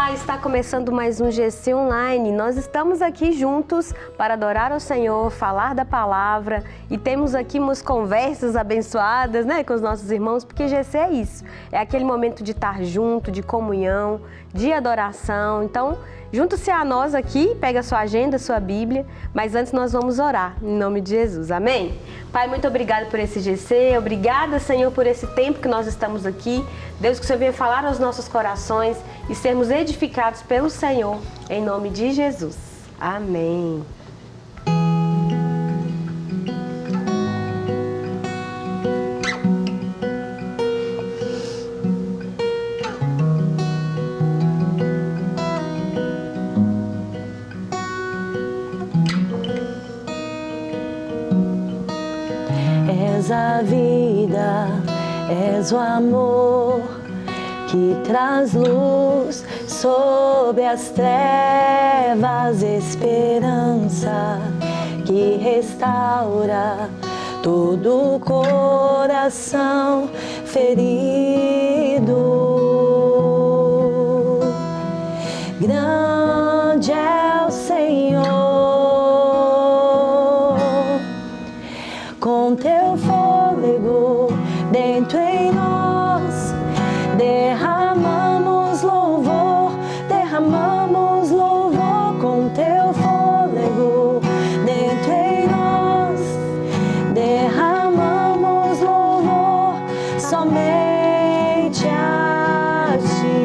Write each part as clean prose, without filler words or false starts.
Olá, está começando mais um GC Online. Nós estamos aqui juntos para adorar ao Senhor, falar da palavra e temos aqui umas conversas abençoadas, né, com os nossos irmãos, porque GC é isso, é aquele momento de estar junto, de comunhão, de adoração. Então, junte-se a nós aqui, pega a sua agenda, a sua Bíblia, mas antes nós vamos orar, em nome de Jesus, amém? Pai, muito obrigada por esse GC, obrigada, Senhor, por esse tempo que nós estamos aqui. Deus, que o Senhor venha falar aos nossos corações e sermos edificados pelo Senhor, em nome de Jesus. Amém. És a vida, és o amor que traz luz sobre as trevas, esperança que restaura todo o coração ferido. Grande é o Senhor, com teu fôlego dentro em nós, derramamos louvor com teu fôlego dentro em nós, derramamos louvor somente a ti.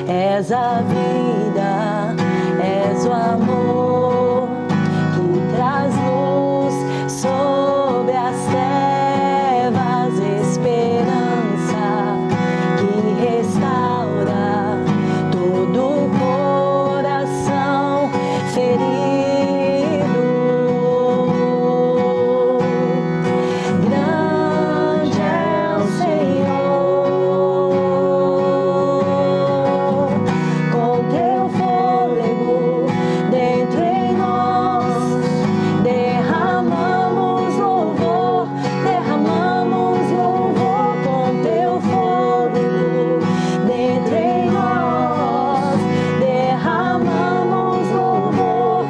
És a vida, és o amor que traz luz sobre as trevas, esperança que restaura todo o coração ferido. Grande é o Senhor, com teu fôlego dentro em nós, derramamos louvor com teu fôlego dentro em nós, derramamos louvor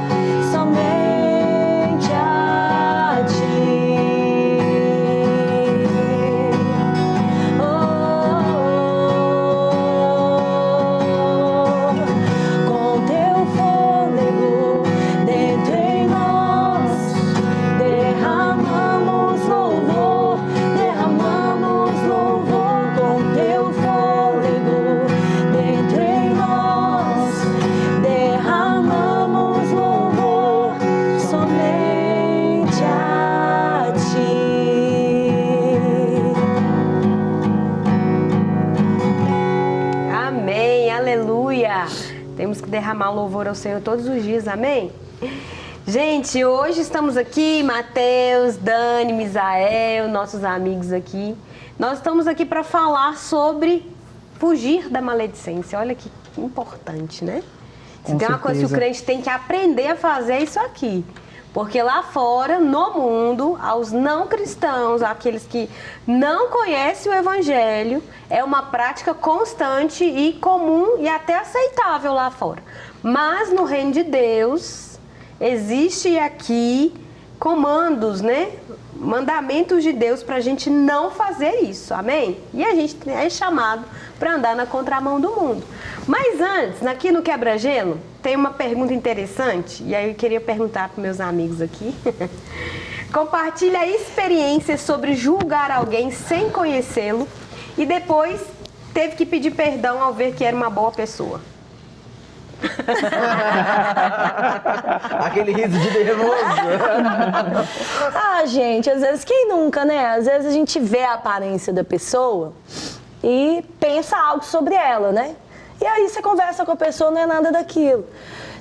somente a ti. Com teu fôlego dentro em nós, derramamos louvor com teu fôlego dentro em nós, derramamos louvor somente a ti. Amém, aleluia! Temos que derramar louvor ao Senhor todos os dias, amém? Gente, hoje estamos aqui, Mateus, Dani, Misael, nossos amigos aqui. Nós estamos aqui para falar sobre fugir da maledicência. Olha que importante, né? Se tem uma coisa que o crente tem que aprender a fazer é isso aqui. Porque lá fora, no mundo, aos não cristãos, aqueles que não conhecem o Evangelho, é uma prática constante e comum e até aceitável lá fora. Mas no reino de Deus, existe aqui comandos, né? Mandamentos de Deus para a gente não fazer isso, amém? E a gente é chamado para andar na contramão do mundo. Mas antes, aqui no Quebra-Gelo, tem uma pergunta interessante, e aí eu queria perguntar para meus amigos aqui. Compartilha a experiência sobre julgar alguém sem conhecê-lo e depois teve que pedir perdão ao ver que era uma boa pessoa. Aquele riso de nervoso. Gente, às vezes quem nunca, né? Às vezes a gente vê a aparência da pessoa e pensa algo sobre ela, né? E aí você conversa com a pessoa, não é nada daquilo.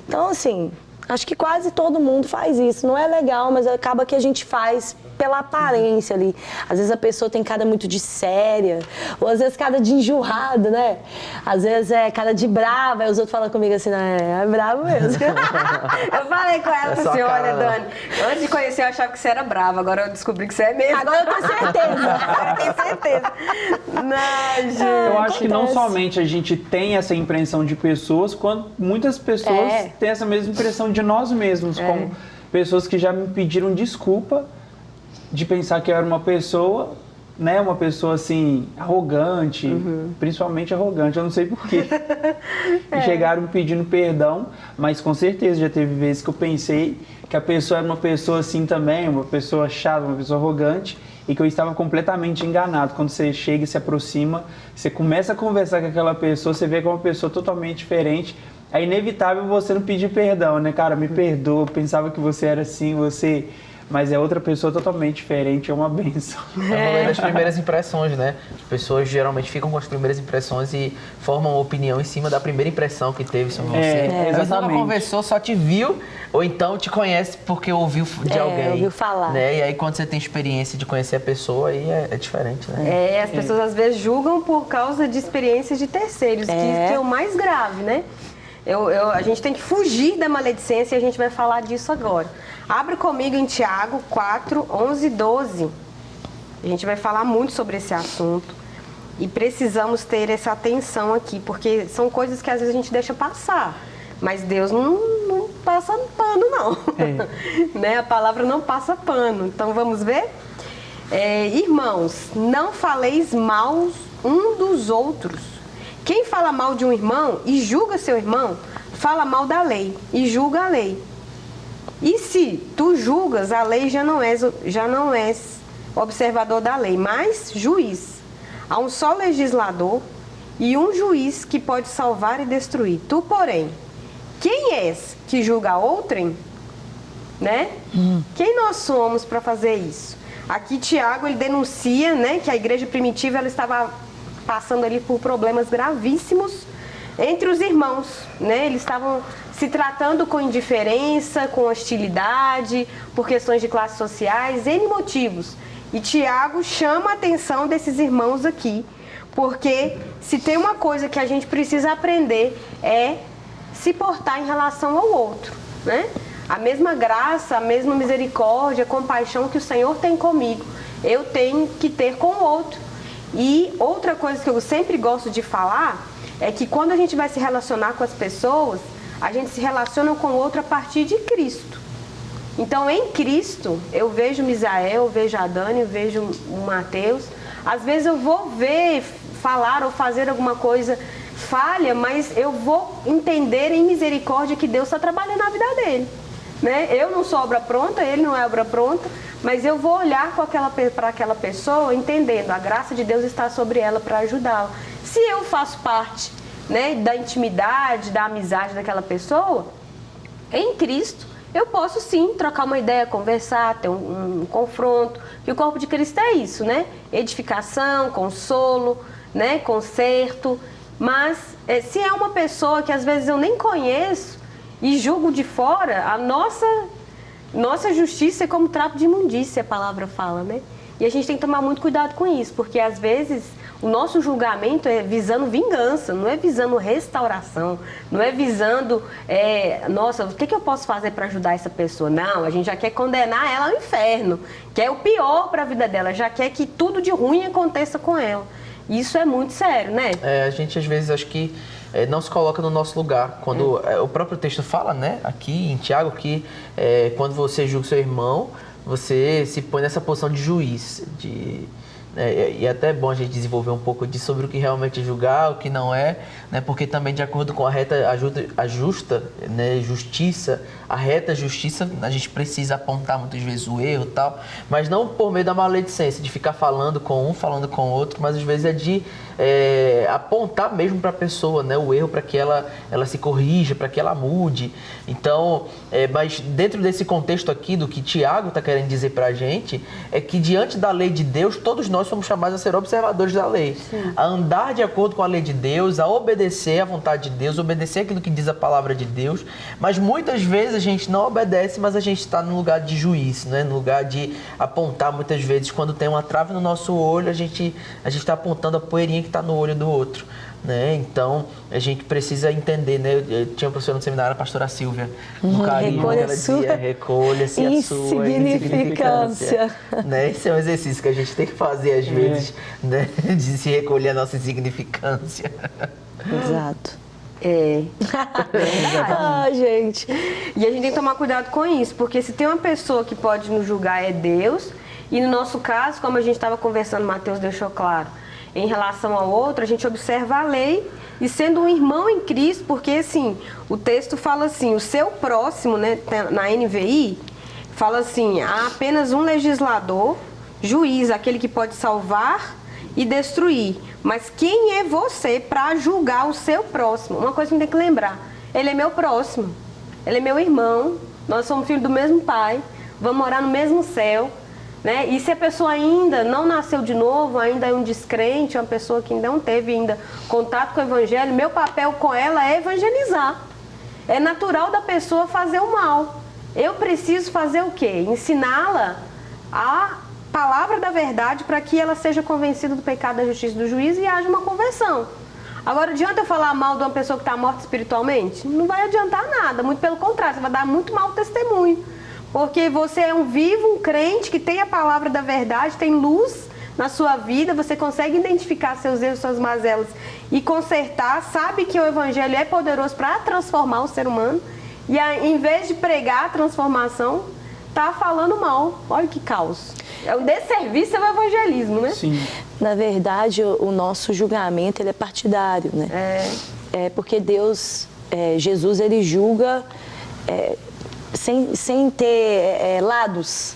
Então, assim, acho que quase todo mundo faz isso. Não é legal, mas acaba que a gente faz pela aparência ali. Às vezes a pessoa tem cara muito de séria, ou às vezes cara de enjurrada, né? Às vezes é cara de brava, aí os outros falam comigo assim, é bravo mesmo. Eu falei com ela assim, olha, Dani, antes de conhecer eu achava que você era brava, agora eu descobri que você é mesmo. Agora eu tenho certeza. Agora eu tenho certeza. Não, gente. Eu acho que não somente a gente tem essa impressão de pessoas, quanto muitas pessoas têm essa mesma impressão de nós mesmos, como pessoas que já me pediram desculpa de pensar que eu era uma pessoa, né, uma pessoa assim, arrogante, principalmente arrogante, eu não sei porquê. E chegaram me pedindo perdão, mas com certeza já teve vezes que eu pensei que a pessoa era uma pessoa assim também, uma pessoa chata, uma pessoa arrogante, e que eu estava completamente enganado. Quando você chega e se aproxima, você começa a conversar com aquela pessoa, você vê que é uma pessoa totalmente diferente. É inevitável você não pedir perdão, né, cara? Me perdoa, eu pensava que você era assim, você... Mas é outra pessoa totalmente diferente, é uma bênção. É o rolê das primeiras impressões, né? As pessoas geralmente ficam com as primeiras impressões e formam uma opinião em cima da primeira impressão que teve sobre você. Às vezes nunca conversou, só te viu, ou então te conhece porque ouviu de alguém. Ouviu falar. Né? E aí quando você tem experiência de conhecer a pessoa, aí é diferente, né? As pessoas às vezes julgam por causa de experiências de terceiros, que é o mais grave, né? A gente tem que fugir da maledicência e a gente vai falar disso agora. Abre comigo em Tiago 4, 11 e 12. A gente vai falar muito sobre esse assunto e precisamos ter essa atenção aqui, porque são coisas que às vezes a gente deixa passar, mas Deus não passa pano, não. Né? A palavra não passa pano. Então vamos ver? Irmãos, não faleis mal um dos outros. Quem fala mal de um irmão e julga seu irmão, fala mal da lei e julga a lei. E se tu julgas a lei, já não és observador da lei, mas juiz. Há um só legislador e um juiz que pode salvar e destruir. Tu, porém, quem és que julga outrem? Né? Quem nós somos para fazer isso? Aqui Tiago ele denuncia, né, que a igreja primitiva ela estava passando ali por problemas gravíssimos entre os irmãos, né? Eles estavam se tratando com indiferença, com hostilidade, por questões de classes sociais, N motivos. E Tiago chama a atenção desses irmãos aqui, porque se tem uma coisa que a gente precisa aprender é se portar em relação ao outro, né? A mesma graça, a mesma misericórdia, compaixão que o Senhor tem comigo, eu tenho que ter com o outro. E outra coisa que eu sempre gosto de falar é que quando a gente vai se relacionar com as pessoas, a gente se relaciona com o outro a partir de Cristo. Então, em Cristo, eu vejo o Misael, eu vejo a Dani, eu vejo o Mateus. Às vezes eu vou ver, falar ou fazer alguma coisa falha, mas eu vou entender em misericórdia que Deus está trabalhando na vida dele. Né? Eu não sou obra pronta, ele não é obra pronta, mas eu vou olhar para aquela pessoa entendendo, a graça de Deus está sobre ela para ajudá-la. Se eu faço parte, né, da intimidade, da amizade daquela pessoa, em Cristo, eu posso sim trocar uma ideia, conversar, ter um confronto. E o corpo de Cristo é isso, né? Edificação, consolo, né, conserto. Mas se é uma pessoa que às vezes eu nem conheço e julgo de fora, a nossa justiça é como trapo de imundícia, a palavra fala, né? E a gente tem que tomar muito cuidado com isso, porque às vezes o nosso julgamento é visando vingança, não é visando restauração, não é visando, nossa, o que eu posso fazer para ajudar essa pessoa? Não, a gente já quer condenar ela ao inferno, quer o pior para a vida dela, já quer que tudo de ruim aconteça com ela. Isso é muito sério, né? A gente às vezes acho que não se coloca no nosso lugar. Quando o próprio texto fala, né, aqui em Tiago, que quando você julga o seu irmão, você se põe nessa posição de juiz, e é até bom a gente desenvolver um pouco disso sobre o que realmente é julgar, o que não é, né? Porque também de acordo com a reta justiça, a reta justiça, a gente precisa apontar muitas vezes o erro e tal, mas não por meio da maledicência, de ficar falando com um, falando com o outro, mas às vezes é de apontar mesmo para a pessoa, né, o erro, para que ela se corrija, para que ela mude. Então, mas dentro desse contexto aqui do que Tiago está querendo dizer para a gente, é que diante da lei de Deus, todos nós somos chamados a ser observadores da lei. Sim. A andar de acordo com a lei de Deus, a obedecer à vontade de Deus, obedecer aquilo que diz a palavra de Deus. Mas muitas vezes a gente não obedece, mas a gente está no lugar de juiz, né? No lugar de apontar. Muitas vezes, quando tem uma trave no nosso olho, a gente está apontando a poeirinha que está no olho do outro. Né? Então, a gente precisa entender, né? Eu tinha uma professora no seminário, a pastora Silvia, no carisma, ela dizia, recolha-se a sua insignificância. Né? Esse é um exercício que a gente tem que fazer às vezes, né? De se recolher a nossa insignificância. Exato. Gente. E a gente tem que tomar cuidado com isso, porque se tem uma pessoa que pode nos julgar é Deus, e no nosso caso, como a gente estava conversando, Mateus deixou claro, em relação ao outro, a gente observa a lei e sendo um irmão em Cristo, porque assim, o texto fala assim, o seu próximo, né, na NVI, fala assim, há apenas um legislador, juiz, aquele que pode salvar e destruir. Mas quem é você para julgar o seu próximo? Uma coisa que a gente tem que lembrar, ele é meu próximo, ele é meu irmão, nós somos filhos do mesmo pai, vamos morar no mesmo céu. Né? E se a pessoa ainda não nasceu de novo, ainda é um descrente, uma pessoa que ainda não teve ainda contato com o evangelho, meu papel com ela é evangelizar. É natural da pessoa fazer o mal. Eu preciso fazer o quê? Ensiná-la a palavra da verdade para que ela seja convencida do pecado, da justiça e do juízo e haja uma conversão. Agora, adianta eu falar mal de uma pessoa que está morta espiritualmente? Não vai adiantar nada, muito pelo contrário, você vai dar muito mau testemunho. Porque você é um vivo, um crente que tem a palavra da verdade, tem luz na sua vida, você consegue identificar seus erros, suas mazelas e consertar, sabe que o evangelho é poderoso para transformar o ser humano e em vez de pregar a transformação, tá falando mal. Olha que caos. É um desserviço ao evangelismo, né? Sim. Na verdade, o nosso julgamento ele é partidário, né? É porque Deus, Jesus, ele julga... sem ter lados,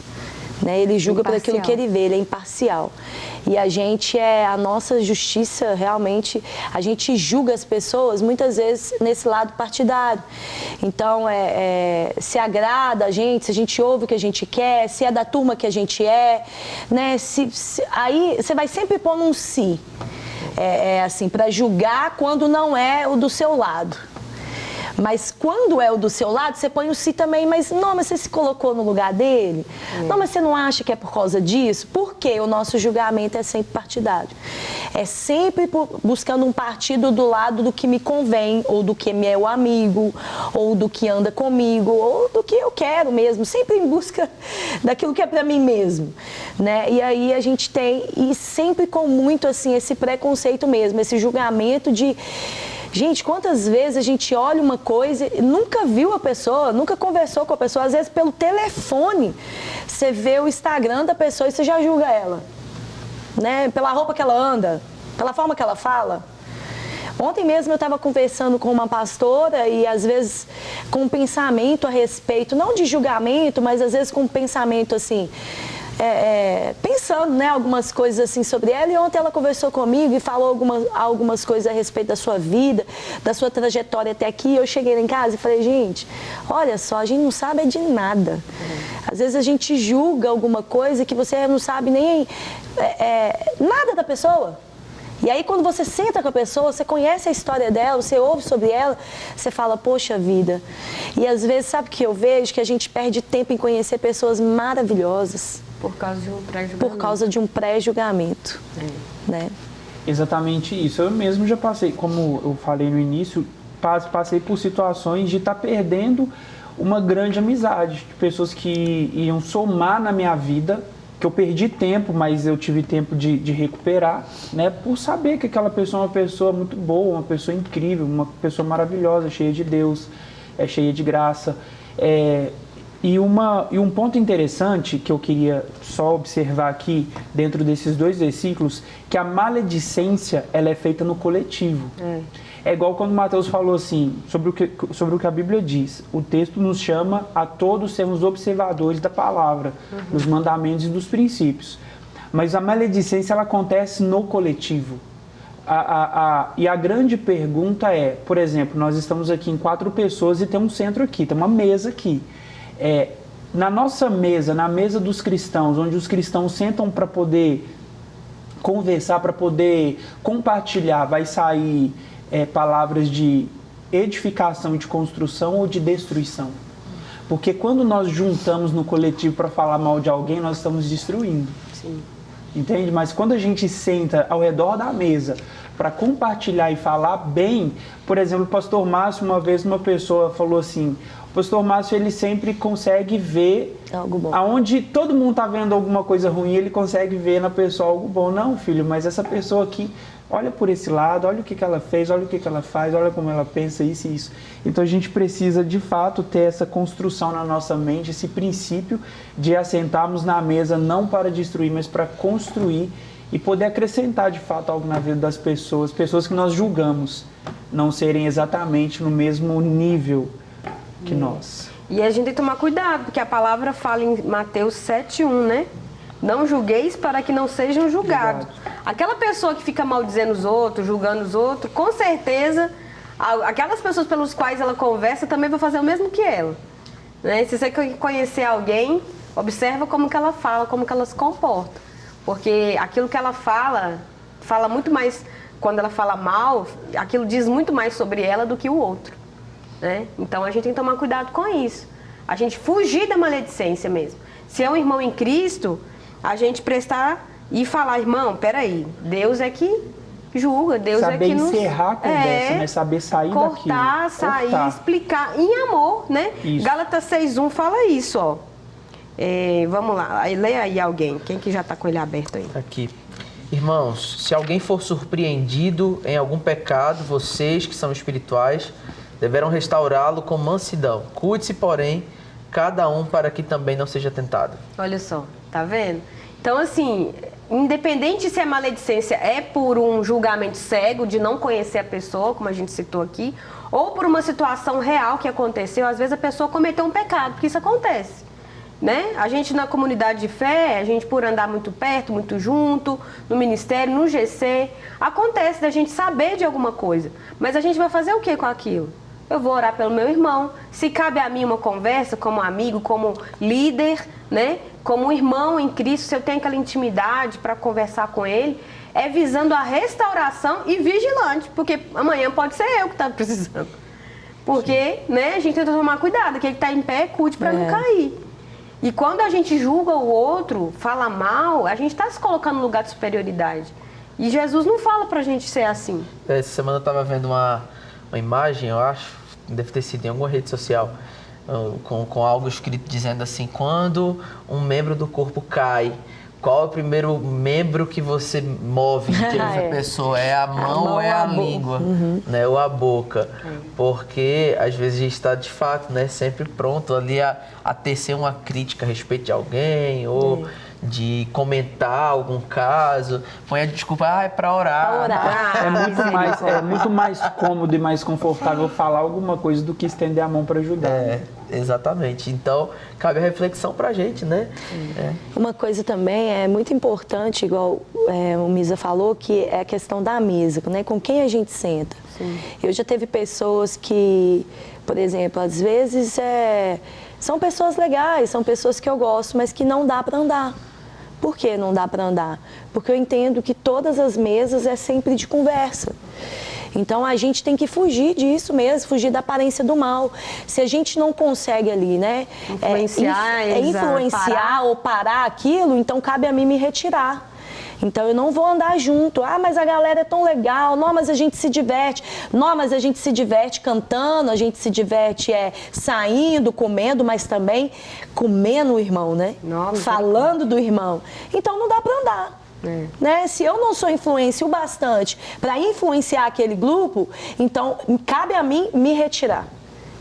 né? Ele julga por aquilo que ele vê, ele é imparcial. E a nossa justiça realmente, a gente julga as pessoas muitas vezes nesse lado partidário. Então, se agrada a gente, se a gente ouve o que a gente quer, se é da turma que a gente é, né? Aí você vai sempre pôr num si, assim, para julgar quando não é o do seu lado. Mas quando é o do seu lado, você põe o si também, mas você se colocou no lugar dele? Não, mas você não acha que é por causa disso? Porque o nosso julgamento é sempre partidário. É sempre buscando um partido do lado do que me convém, ou do que é meu amigo, ou do que anda comigo, ou do que eu quero mesmo, sempre em busca daquilo que é para mim mesmo, né? E aí a gente tem, e sempre com muito assim, esse preconceito mesmo, esse julgamento de... Gente, quantas vezes a gente olha uma coisa e nunca viu a pessoa, nunca conversou com a pessoa, às vezes pelo telefone, você vê o Instagram da pessoa e você já julga ela, né? Pela roupa que ela anda, pela forma que ela fala. Ontem mesmo eu estava conversando com uma pastora e às vezes com um pensamento a respeito, não de julgamento, mas às vezes com um pensamento assim... pensando, né, algumas coisas assim sobre ela, e ontem ela conversou comigo e falou algumas coisas a respeito da sua vida, da sua trajetória até aqui. Eu cheguei lá em casa e falei, gente, olha só, a gente não sabe de nada. Às vezes a gente julga alguma coisa que você não sabe nem nada da pessoa. E aí quando você senta com a pessoa, você conhece a história dela, você ouve sobre ela, você fala, poxa vida. E às vezes, sabe o que eu vejo? Que a gente perde tempo em conhecer pessoas maravilhosas. Por causa de um pré-julgamento. Por causa de um pré-julgamento, né? Exatamente isso. Eu mesmo já passei, como eu falei no início, passei por situações de estar perdendo uma grande amizade, de pessoas que iam somar na minha vida, que eu perdi tempo, mas eu tive tempo de recuperar, né? Por saber que aquela pessoa é uma pessoa muito boa, uma pessoa incrível, uma pessoa maravilhosa, cheia de Deus, cheia de graça. E um ponto interessante que eu queria só observar aqui, dentro desses dois versículos, que a maledicência ela é feita no coletivo. É igual quando Mateus falou assim, sobre o que a Bíblia diz. O texto nos chama a todos sermos observadores da palavra, dos mandamentos e dos princípios. Mas a maledicência ela acontece no coletivo. E a grande pergunta é, por exemplo, nós estamos aqui em 4 pessoas e tem um centro aqui, tem uma mesa aqui. Na nossa mesa, na mesa dos cristãos, onde os cristãos sentam para poder conversar, para poder compartilhar, vai sair palavras de edificação, de construção ou de destruição. Porque quando nós juntamos no coletivo para falar mal de alguém, nós estamos destruindo. Sim. Entende? Mas quando a gente senta ao redor da mesa para compartilhar e falar bem, por exemplo, o pastor Márcio, uma vez uma pessoa falou assim, o pastor Márcio, ele sempre consegue ver algo bom. Aonde todo mundo está vendo alguma coisa ruim, ele consegue ver na pessoa algo bom. Não, filho, mas essa pessoa aqui, olha por esse lado, olha o que ela fez, olha o que ela faz, olha como ela pensa, isso e isso. Então a gente precisa, de fato, ter essa construção na nossa mente, esse princípio de assentarmos na mesa não para destruir, mas para construir e poder acrescentar, de fato, algo na vida das pessoas, pessoas que nós julgamos não serem exatamente no mesmo nível que nós. E a gente tem que tomar cuidado, porque a palavra fala em Mateus 7:1, né? Não julgueis para que não sejam julgados. Aquela pessoa que fica maldizendo os outros, julgando os outros, com certeza, aquelas pessoas pelas quais ela conversa também vão fazer o mesmo que ela. Né? Se você conhecer alguém, observa como que ela fala, como que ela se comporta. Porque aquilo que ela fala muito mais, quando ela fala mal, aquilo diz muito mais sobre ela do que o outro. Né? Então a gente tem que tomar cuidado com isso. A gente fugir da maledicência mesmo. Se é um irmão em Cristo, a gente prestar e falar, irmão, peraí, Deus é que julga, Deus saber é que nos... encerrar a conversa, né? Saber sair cortar, daquilo. Sair, explicar em amor, né? Isso. Gálatas 6:1 fala isso, ó. Vamos lá, leia aí alguém, quem que já está com ele aberto aí? Aqui. Irmãos, se alguém for surpreendido em algum pecado, vocês que são espirituais deverão restaurá-lo com mansidão. Cuide-se, porém, cada um para que também não seja tentado. Olha só, tá vendo? Então, assim, independente se a maledicência é por um julgamento cego de não conhecer a pessoa, como a gente citou aqui, ou por uma situação real que aconteceu, às vezes a pessoa cometeu um pecado, porque isso acontece. Né? A gente na comunidade de fé, a gente por andar muito perto, muito junto, no ministério, no GC, acontece da gente saber de alguma coisa, mas a gente vai fazer o que com aquilo? Eu vou orar pelo meu irmão, se cabe a mim uma conversa como amigo, como líder, né? Como irmão em Cristo, se eu tenho aquela intimidade para conversar com ele, é visando a restauração e vigilante, porque amanhã pode ser eu que está precisando. Porque, né, a gente tem que tomar cuidado, aquele que está em pé, cuide para não cair. E quando a gente julga o outro, fala mal, a gente está se colocando no lugar de superioridade. E Jesus não fala pra gente ser assim. Essa semana eu estava vendo uma imagem, eu acho, deve ter sido em alguma rede social, com algo escrito dizendo assim, quando um membro do corpo cai, qual é o primeiro membro que você move em termos da pessoa? É a mão ou é a língua? Né? Ou a boca? Porque às vezes a gente está de fato, né, sempre pronto ali a tecer uma crítica a respeito de alguém ou de comentar algum caso. Põe a desculpa, é para orar. É muito mais cômodo e mais confortável falar alguma coisa do que estender a mão para ajudar. Exatamente. Então, cabe a reflexão pra gente, né? Uma coisa também é muito importante, igual o Misa falou, que é a questão da mesa, né? Com quem a gente senta. Sim. Eu já teve pessoas que, por exemplo, às vezes são pessoas legais, são pessoas que eu gosto, mas que não dá para andar. Por que não dá para andar? Porque eu entendo que todas as mesas é sempre de conversa. Então, a gente tem que fugir disso mesmo, fugir da aparência do mal. Se a gente não consegue ali, né, influenciar ou parar aquilo, então cabe a mim me retirar. Então, eu não vou andar junto. Mas a galera é tão legal. Não, mas a gente se diverte. Não, mas a gente se diverte cantando, a gente se diverte saindo, comendo, mas também comendo o irmão, né? Falando do irmão. Então, não dá para andar. Né? Se eu não sou influência o bastante para influenciar aquele grupo, então cabe a mim me retirar.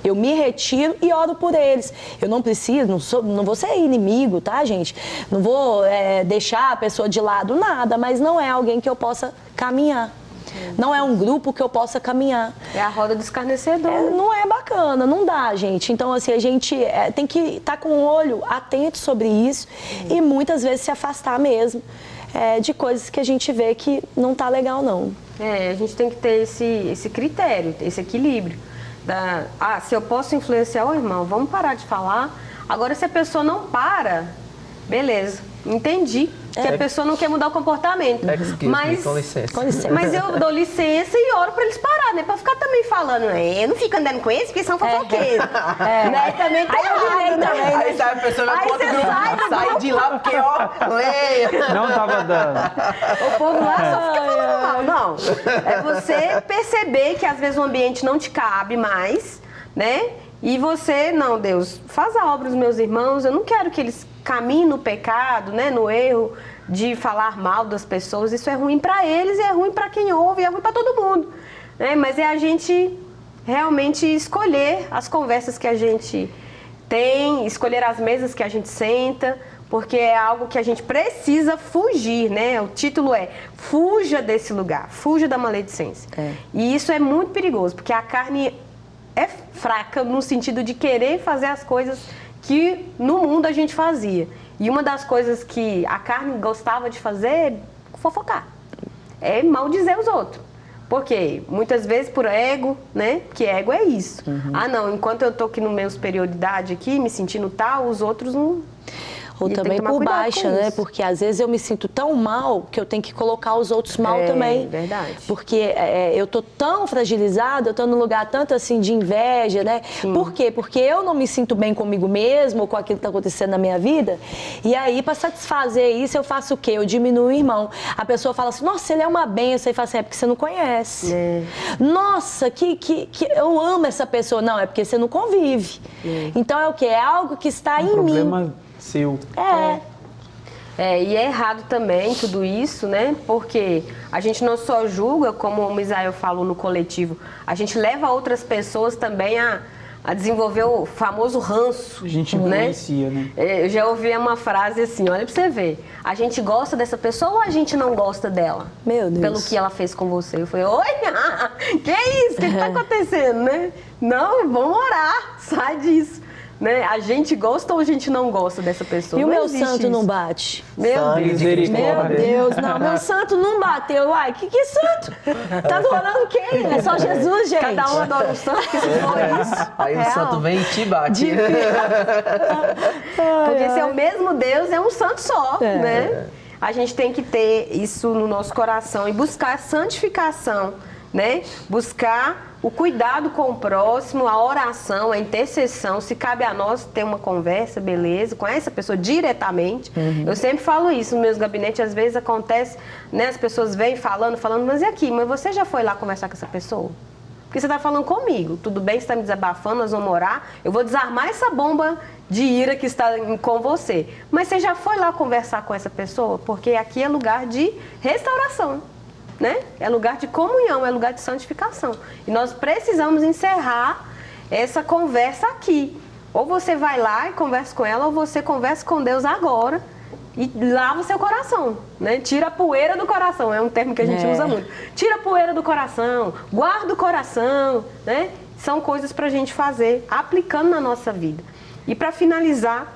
Eu me retiro e oro por eles. Eu não preciso, não vou ser inimigo, tá, gente? Não vou deixar a pessoa de lado, nada, mas não é alguém que eu possa caminhar. Não é um grupo que eu possa caminhar. É a roda do escarnecedor. Não é bacana, não dá, gente. Então, assim, a gente tem que estar com o olho atento sobre isso e muitas vezes se afastar mesmo. de coisas que a gente vê que não tá legal, não. A gente tem que ter esse critério, esse equilíbrio. Se eu posso influenciar o irmão, vamos parar de falar. Agora, se a pessoa não para, beleza, entendi. Que a pessoa não quer mudar o comportamento. Mas, com licença. Mas eu dou licença e oro pra eles pararem, né? Pra ficar também falando, eu não fico andando com eles porque são fofoqueiros. Né? Também tem também. Aí sai a pessoa vai pro outro grupo, sai de lá porque, leia. Não tava dando. O povo lá só fica falando mal. Não. É você perceber que às vezes o ambiente não te cabe mais, né? E você, não, Deus, faz a obra dos meus irmãos, eu não quero que eles caminhem no pecado, né, no erro de falar mal das pessoas. Isso é ruim para eles, é ruim para quem ouve, é ruim para todo mundo, né? Mas é a gente realmente escolher as conversas que a gente tem, escolher as mesas que a gente senta, porque é algo que a gente precisa fugir, né? O título é Fuja desse lugar, fuja da maledicência. E isso é muito perigoso, porque a carne é fraca no sentido de querer fazer as coisas que no mundo a gente fazia. E uma das coisas que a carne gostava de fazer é fofocar. É maldizer os outros. Porque muitas vezes por ego, né? Porque ego é isso. Não, enquanto eu tô aqui no meu superioridade aqui, me sentindo tal, os outros não... Ou também por baixa, né? Porque às vezes eu me sinto tão mal que eu tenho que colocar os outros mal também. É verdade. Porque eu tô tão fragilizada, eu tô num lugar tanto assim de inveja, né? Sim. Por quê? Porque eu não me sinto bem comigo mesmo ou com aquilo que tá acontecendo na minha vida. E aí, para satisfazer isso, eu faço o quê? Eu diminuo o irmão. A pessoa fala assim, nossa, ele é uma benção. E fala assim, é porque você não conhece. Nossa, que eu amo essa pessoa. Não, é porque você não convive. Então é o quê? É algo que está em mim. Seu. E é errado também tudo isso, né? Porque a gente não só julga, como o Misael falou no coletivo, a gente leva outras pessoas também a desenvolver o famoso ranço. A gente influencia, né? Eu já ouvi uma frase assim, olha pra você ver, a gente gosta dessa pessoa ou a gente não gosta dela? Meu Deus. Pelo que ela fez com você. Eu falei, oi, que isso? O que tá acontecendo, né? Não, vamos orar, sai disso. Né? A gente gosta ou a gente não gosta dessa pessoa? E o não meu santo isso. não bate? Meu Deus. Meu Deus, não, meu santo não bateu. Uai, que santo? Tá adorando quem? É só Jesus, gente. Cada um adora um santo, que se for isso. Aí o santo vem e te bate. Porque se é o mesmo Deus, é um santo só, né? A gente tem que ter isso no nosso coração e buscar a santificação, né? Buscar o cuidado com o próximo, a oração, a intercessão. Se cabe a nós ter uma conversa, beleza, com essa pessoa diretamente. Eu sempre falo isso nos meus gabinetes, às vezes acontece, né? As pessoas vêm falando, mas e aqui? Mas você já foi lá conversar com essa pessoa? Porque você está falando comigo, tudo bem, você está me desabafando, nós vamos orar, eu vou desarmar essa bomba de ira que está com você. Mas você já foi lá conversar com essa pessoa? Porque aqui é lugar de restauração. Né? É lugar de comunhão, é lugar de santificação. E nós precisamos encerrar essa conversa aqui. Ou você vai lá e conversa com ela, ou você conversa com Deus agora e lava o seu coração, né? Tira a poeira do coração, é um termo que a gente usa muito. Tira a poeira do coração, guarda o coração, né? São coisas pra gente fazer, aplicando na nossa vida. E para finalizar,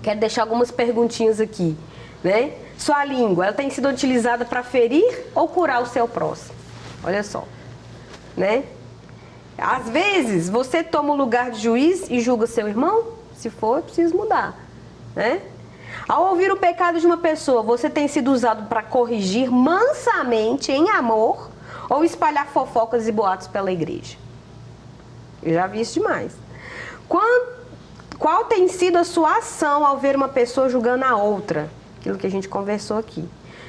quero deixar algumas perguntinhas aqui, né? Sua língua, ela tem sido utilizada para ferir ou curar o seu próximo? Olha só, né? Às vezes, você toma o lugar de juiz e julga seu irmão? Se for, é preciso mudar, né? Ao ouvir o pecado de uma pessoa, você tem sido usado para corrigir mansamente, em amor, ou espalhar fofocas e boatos pela igreja? Eu já vi isso demais. Qual tem sido a sua ação ao ver uma pessoa julgando a outra? Aquilo que a gente conversou aqui.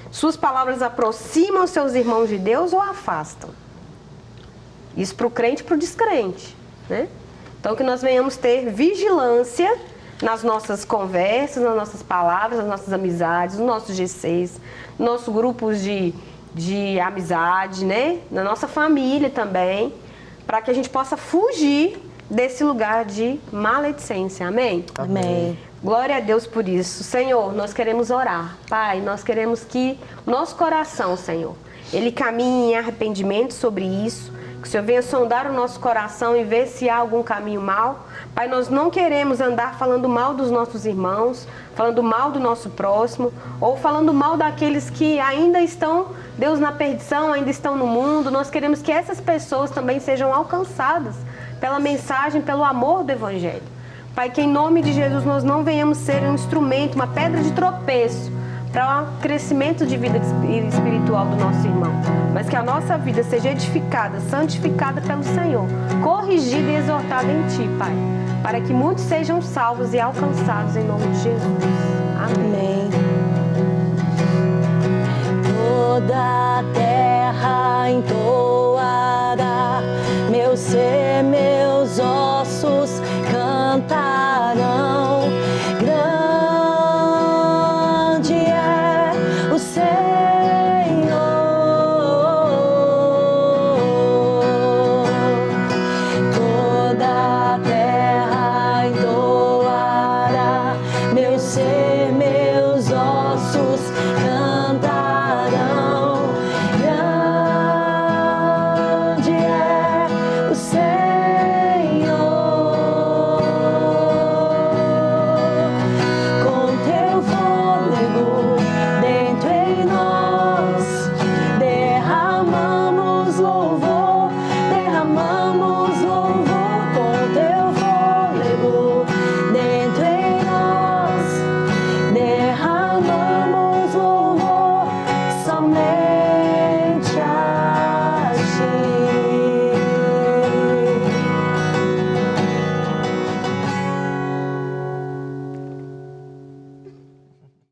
Suas palavras aproximam seus irmãos de Deus ou afastam? Isso para o crente e para o descrente, né? Então, que nós venhamos ter vigilância nas nossas conversas, nas nossas palavras, nas nossas amizades, nos nossos G6, nos nossos grupos de amizade, né? Na nossa família também, para que a gente possa fugir desse lugar de maledicência. Amém? Amém. Glória a Deus por isso. Senhor, nós queremos orar. Pai, nós queremos que nosso coração, Senhor, ele caminhe em arrependimento sobre isso, Que o Senhor venha sondar o nosso coração e ver se há algum caminho mau. Pai, nós não queremos andar falando mal dos nossos irmãos, falando mal do nosso próximo, ou falando mal daqueles que ainda estão, Deus, na perdição, ainda estão no mundo. Nós queremos que essas pessoas também sejam alcançadas pela mensagem, pelo amor do Evangelho. Pai, que em nome de Jesus nós não venhamos ser um instrumento, uma pedra de tropeço para o crescimento de vida espiritual do nosso irmão, mas que a nossa vida seja edificada, santificada pelo Senhor, corrigida e exortada em Ti, Pai, para que muitos sejam salvos e alcançados em nome de Jesus. Amém. Toda a terra em todo